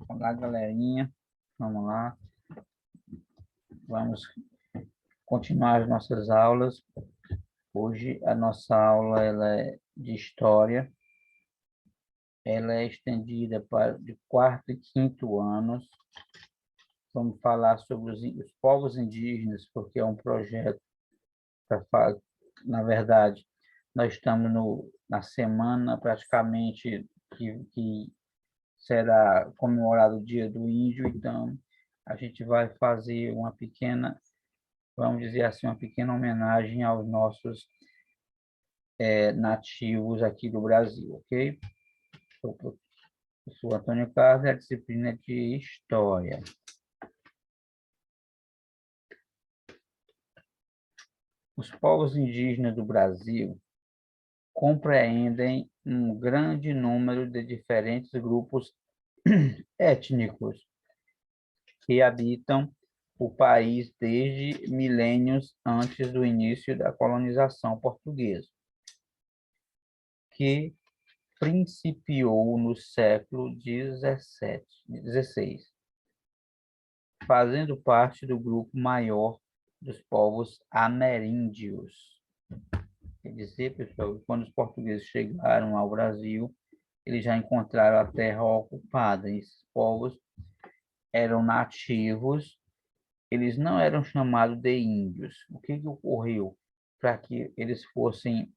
Olá, galerinha. Vamos lá. Vamos continuar as nossas aulas. Hoje a nossa aula ela é de história. Ela é estendida para de quarto e quinto anos. Vamos falar sobre os povos indígenas, porque é um projeto para, na verdade, nós estamos na semana praticamente que será comemorado o Dia do Índio, então a gente vai fazer uma pequena, vamos dizer assim, uma pequena homenagem aos nossos nativos aqui do Brasil, ok? Eu sou Antônio Carlos, é a disciplina de História. Os povos indígenas do Brasil compreendem um grande número de diferentes grupos étnicos que habitam o país desde milênios antes do início da colonização portuguesa, que principiou no século XVI, fazendo parte do grupo maior dos povos ameríndios. Quer dizer, pessoal, que quando os portugueses chegaram ao Brasil, eles já encontraram a terra ocupada. Esses povos eram nativos, eles não eram chamados de índios. O que ocorreu para que eles fossem,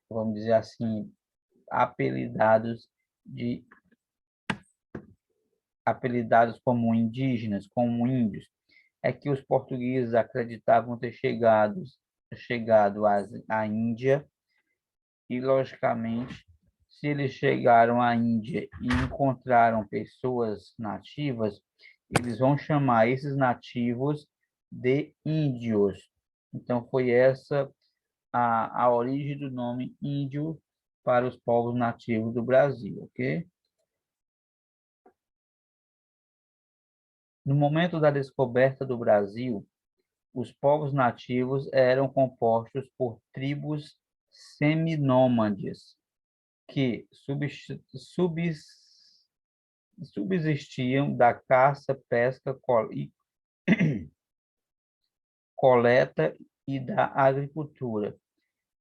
vamos dizer assim, apelidados como indígenas, como índios? É que os portugueses acreditavam ter chegado à Índia e, logicamente, se eles chegaram à Índia e encontraram pessoas nativas, eles vão chamar esses nativos de índios. Então, foi essa a origem do nome índio para os povos nativos do Brasil, ok? No momento da descoberta do Brasil, os povos nativos eram compostos por tribos seminômades que subsistiam da caça, pesca e coleta e da agricultura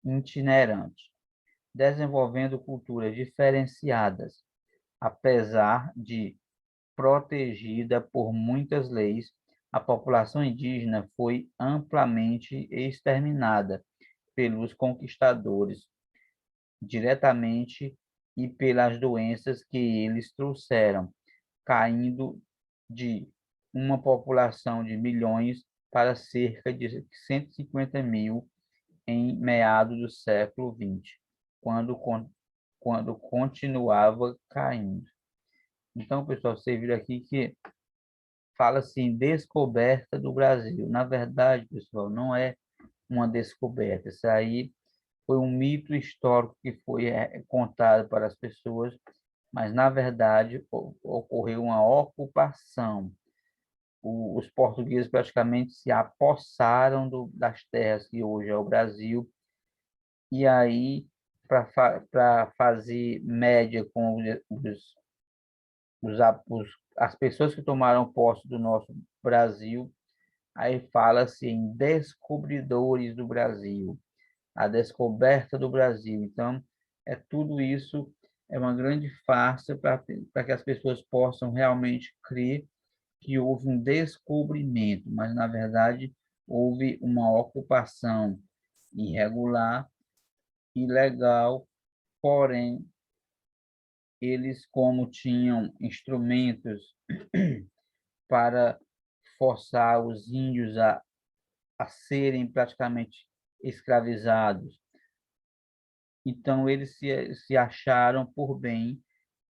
itinerante, desenvolvendo culturas diferenciadas, apesar de protegida por muitas leis. A população indígena foi amplamente exterminada pelos conquistadores diretamente e pelas doenças que eles trouxeram, caindo de uma população de milhões para cerca de 150 mil em meados do século XX, quando continuava caindo. Então, pessoal, você viu aqui que fala assim, descoberta do Brasil. Na verdade, pessoal, não é uma descoberta. Isso aí foi um mito histórico que foi contado para as pessoas, mas, na verdade, ocorreu uma ocupação. Os portugueses praticamente se apossaram das terras que hoje é o Brasil, e aí, para fazer média com as pessoas que tomaram posse do nosso Brasil, aí fala-se em descobridores do Brasil, a descoberta do Brasil. Então, tudo isso é uma grande farsa para que as pessoas possam realmente crer que houve um descobrimento, mas, na verdade, houve uma ocupação irregular, ilegal, porém, eles, como tinham instrumentos para forçar os índios a serem praticamente escravizados, então eles se acharam por bem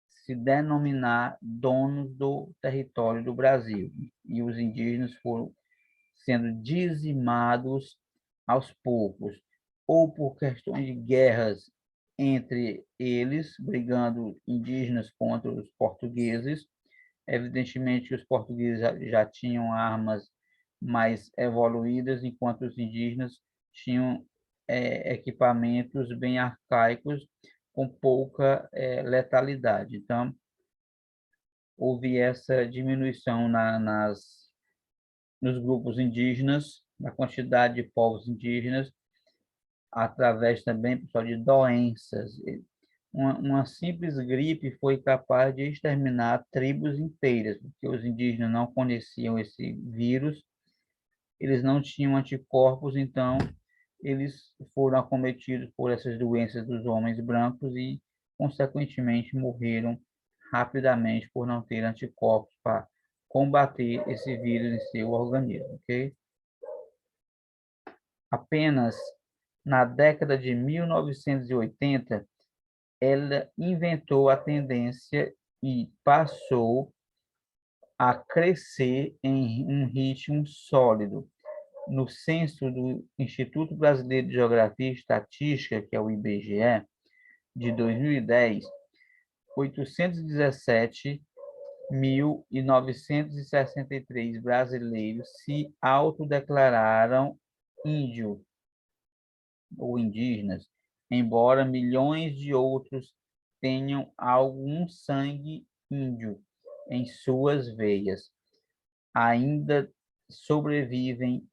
se denominar donos do território do Brasil. E os indígenas foram sendo dizimados aos poucos, ou por questões de guerras entre eles, brigando indígenas contra os portugueses. Evidentemente que os portugueses já tinham armas mais evoluídas, enquanto os indígenas tinham equipamentos bem arcaicos, com pouca letalidade. Então, houve essa diminuição nos grupos indígenas, na quantidade de povos indígenas, através também, pessoal, de doenças. Uma simples gripe foi capaz de exterminar tribos inteiras, porque os indígenas não conheciam esse vírus, eles não tinham anticorpos, então eles foram acometidos por essas doenças dos homens brancos e, consequentemente, morreram rapidamente por não ter anticorpos para combater esse vírus em seu organismo, ok? Apenas na década de 1980, ela inventou a tendência e passou a crescer em um ritmo sólido. No censo do Instituto Brasileiro de Geografia e Estatística, que é o IBGE, de 2010, 817.963 brasileiros se autodeclararam índio ou indígenas, embora milhões de outros tenham algum sangue índio em suas veias. Ainda sobrevivem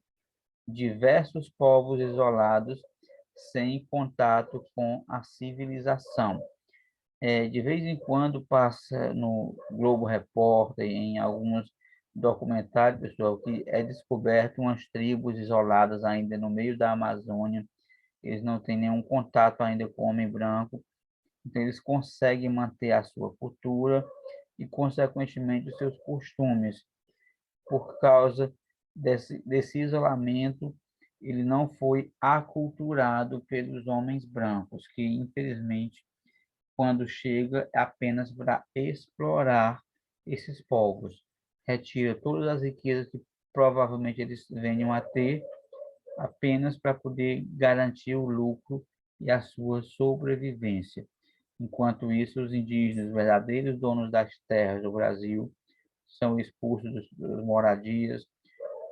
diversos povos isolados sem contato com a civilização. De vez em quando passa no Globo Repórter, em alguns documentários, pessoal, que é descoberto umas tribos isoladas ainda no meio da Amazônia. Eles não têm nenhum contato ainda com o homem branco, então eles conseguem manter a sua cultura e, consequentemente, os seus costumes. Por causa desse isolamento, ele não foi aculturado pelos homens brancos, que, infelizmente, quando chega, é apenas para explorar esses povos. Retira todas as riquezas que provavelmente eles venham a ter, apenas para poder garantir o lucro e a sua sobrevivência. Enquanto isso, os indígenas, verdadeiros donos das terras do Brasil, são expulsos das moradias,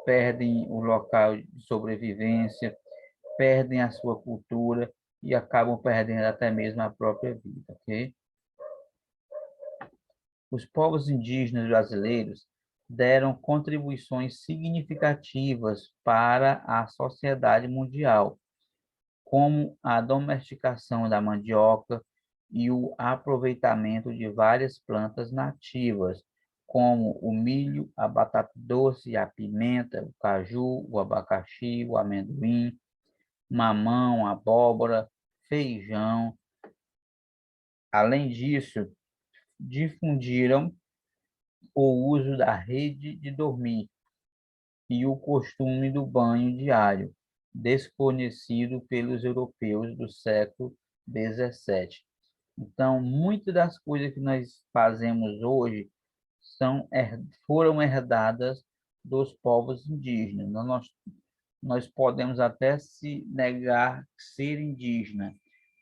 perdem o local de sobrevivência, perdem a sua cultura e acabam perdendo até mesmo a própria vida, ok? Os povos indígenas brasileiros deram contribuições significativas para a sociedade mundial, como a domesticação da mandioca e o aproveitamento de várias plantas nativas, como o milho, a batata doce, a pimenta, o caju, o abacaxi, o amendoim, mamão, abóbora, feijão. Além disso, difundiram o uso da rede de dormir e o costume do banho diário, desconhecido pelos europeus do século XVII. Então, muitas das coisas que nós fazemos hoje foram herdadas dos povos indígenas. Nós podemos até se negar ser indígena,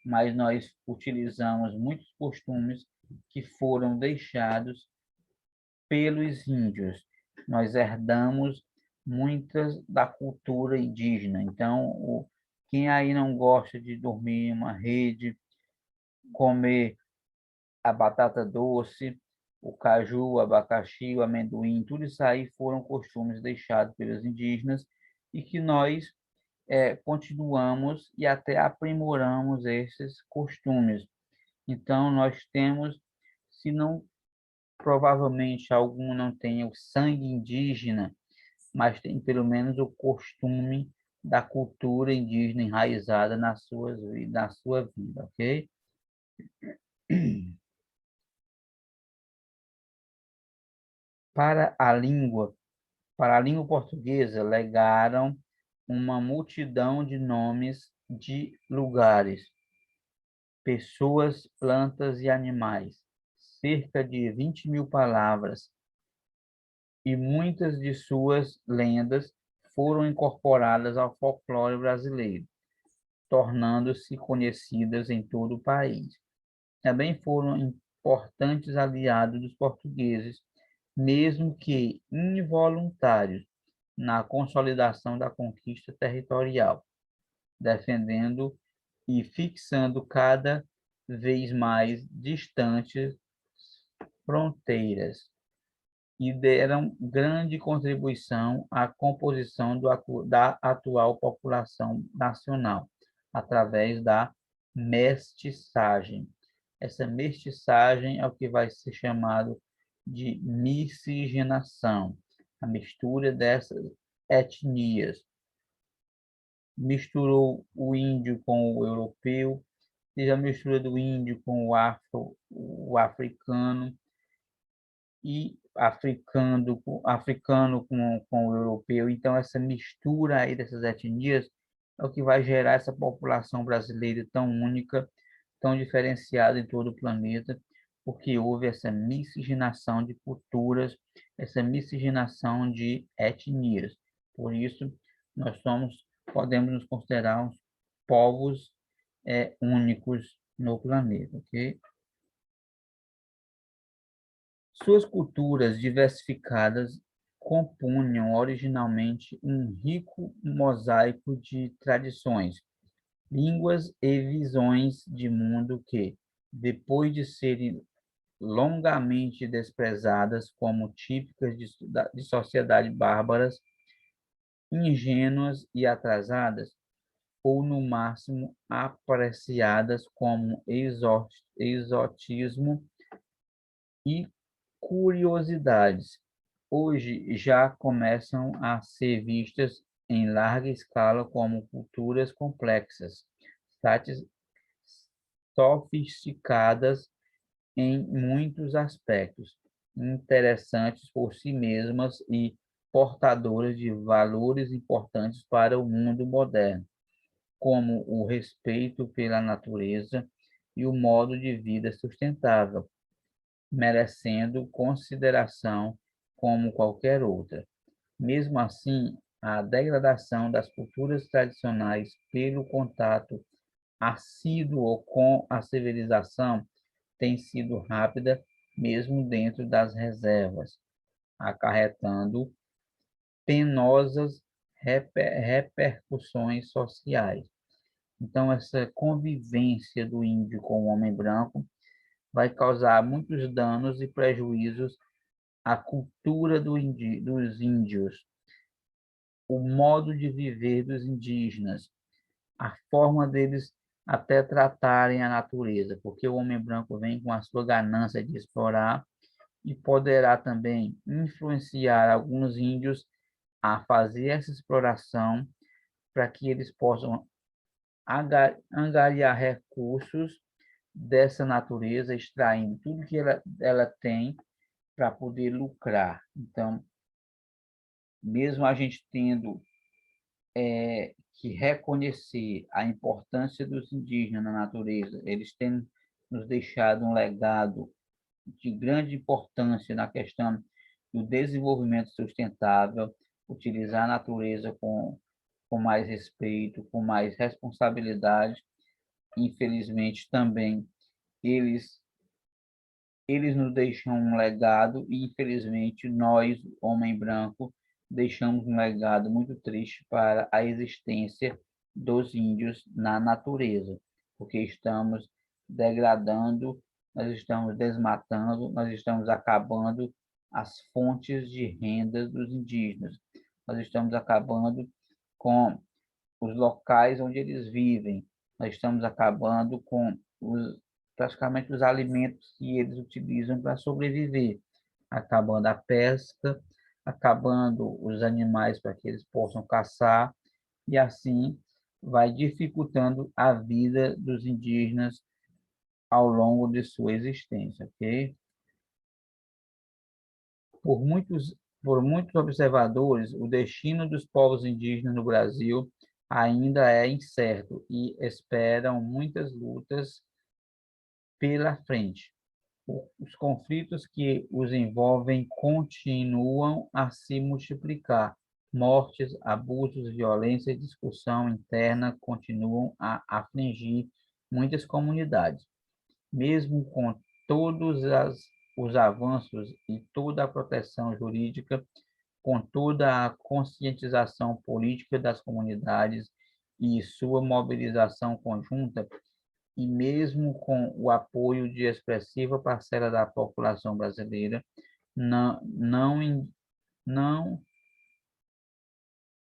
mas nós utilizamos muitos costumes que foram deixados pelos índios. Nós herdamos muitas da cultura indígena. Então, quem aí não gosta de dormir em uma rede, comer a batata doce, o caju, o abacaxi, o amendoim, tudo isso aí foram costumes deixados pelos indígenas e que nós continuamos e até aprimoramos esses costumes. Então, nós temos, se não, provavelmente algum não tenha o sangue indígena, mas tem pelo menos o costume da cultura indígena enraizada na sua vida, ok? Para a língua, para a língua portuguesa, legaram uma multidão de nomes de lugares, pessoas, plantas e animais, cerca de 20.000 palavras, e muitas de suas lendas foram incorporadas ao folclore brasileiro, tornando-se conhecidas em todo o país. Também foram importantes aliados dos portugueses, mesmo que involuntários, na consolidação da conquista territorial, defendendo e fixando cada vez mais distantes fronteiras. e deram grande contribuição à composição da atual população nacional, através da mestiçagem. Essa mestiçagem é o que vai ser chamado de miscigenação, a mistura dessas etnias. Misturou o índio com o europeu, seja a mistura do índio com o africano, e africano com o europeu. Então, essa mistura aí dessas etnias é o que vai gerar essa população brasileira tão única, tão diferenciada em todo o planeta, porque houve essa miscigenação de culturas, essa miscigenação de etnias. Por isso, podemos nos considerar uns povos únicos no planeta, ok? Suas culturas diversificadas compunham originalmente um rico mosaico de tradições, línguas e visões de mundo que, depois de serem longamente desprezadas como típicas de sociedades bárbaras, ingênuas e atrasadas, ou no máximo apreciadas como exotismo e curiosidades, hoje já começam a ser vistas em larga escala como culturas complexas, sofisticadas em muitos aspectos, interessantes por si mesmas e portadoras de valores importantes para o mundo moderno, como o respeito pela natureza e o modo de vida sustentável, merecendo consideração como qualquer outra. Mesmo assim, a degradação das culturas tradicionais pelo contato assíduo com a civilização tem sido rápida, mesmo dentro das reservas, acarretando penosas repercussões sociais. Então, essa convivência do índio com o homem branco vai causar muitos danos e prejuízos à cultura dos índios, o modo de viver dos indígenas, a forma deles até tratarem a natureza, porque o homem branco vem com a sua ganância de explorar e poderá também influenciar alguns índios a fazer essa exploração para que eles possam angariar recursos dessa natureza, extraindo tudo que ela tem para poder lucrar. Então, mesmo a gente tendo que reconhecer a importância dos indígenas na natureza, eles têm nos deixado um legado de grande importância na questão do desenvolvimento sustentável, utilizar a natureza com mais respeito, com mais responsabilidade. Infelizmente, também eles eles nos deixam um legado e, infelizmente, nós, homem branco, deixamos um legado muito triste para a existência dos índios na natureza, porque estamos degradando, nós estamos desmatando, nós estamos acabando as fontes de renda dos indígenas, nós estamos acabando com os locais onde eles vivem, nós estamos acabando com praticamente os alimentos que eles utilizam para sobreviver, acabando a pesca, acabando os animais para que eles possam caçar, e assim vai dificultando a vida dos indígenas ao longo de sua existência, ok? Por muitos, por muitos observadores, o destino dos povos indígenas no Brasil ainda é incerto e esperam muitas lutas pela frente. Os conflitos que os envolvem continuam a se multiplicar. Mortes, abusos, violência e discussão interna continuam a afligir muitas comunidades. Mesmo com os avanços e toda a proteção jurídica, com toda a conscientização política das comunidades e sua mobilização conjunta, e mesmo com o apoio de expressiva parcela da população brasileira, não, não, não,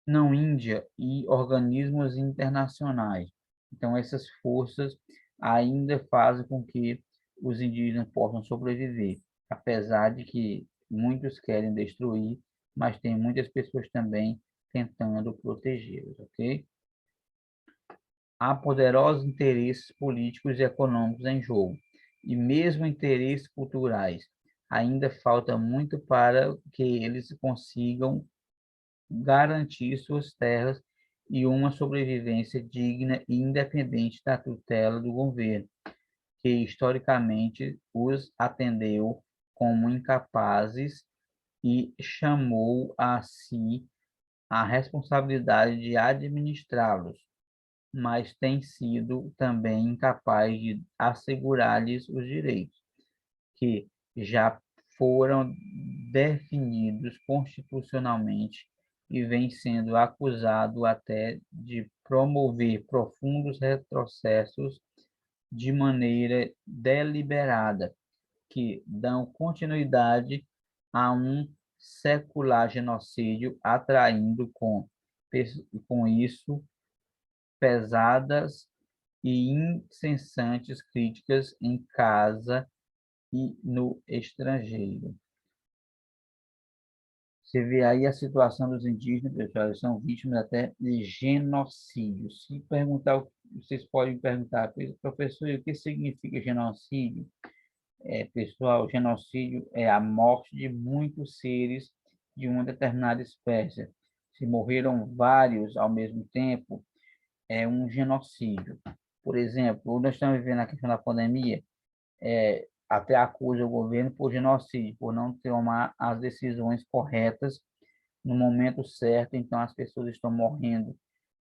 não Índia e organismos internacionais. Então, essas forças ainda fazem com que os indígenas possam sobreviver, apesar de que muitos querem destruir, mas tem muitas pessoas também tentando protegê-los, ok? Há poderosos interesses políticos e econômicos em jogo, e mesmo interesses culturais. Ainda falta muito para que eles consigam garantir suas terras e uma sobrevivência digna e independente da tutela do governo, que historicamente os atendeu como incapazes e chamou a si a responsabilidade de administrá-los, mas tem sido também incapaz de assegurar-lhes os direitos, que já foram definidos constitucionalmente e vem sendo acusado até de promover profundos retrocessos de maneira deliberada, que dão continuidade a um secular genocídio, atraindo com isso pesadas e incessantes críticas em casa e no estrangeiro. Você vê aí a situação dos indígenas, pessoal, eles são vítimas até de genocídio. Se perguntar, vocês podem perguntar, professor, o que significa genocídio? Pessoal, genocídio é a morte de muitos seres de uma determinada espécie. Se morreram vários ao mesmo tempo, é um genocídio. Por exemplo, nós estamos vivendo a questão da pandemia, até acusa o governo por genocídio, por não tomar as decisões corretas no momento certo, então as pessoas estão morrendo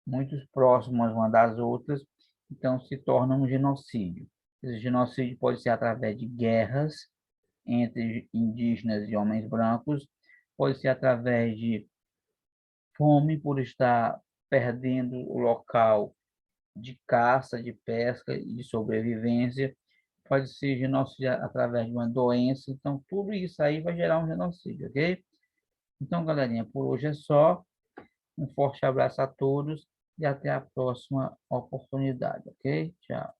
muito próximas uma das outras, então se torna um genocídio. Esse genocídio pode ser através de guerras entre indígenas e homens brancos, pode ser através de fome por estar perdendo o local de caça, de pesca e de sobrevivência, pode ser genocídio através de uma doença, então tudo isso aí vai gerar um genocídio, ok? Então, galerinha, por hoje é só. Um forte abraço a todos e até a próxima oportunidade, ok? Tchau.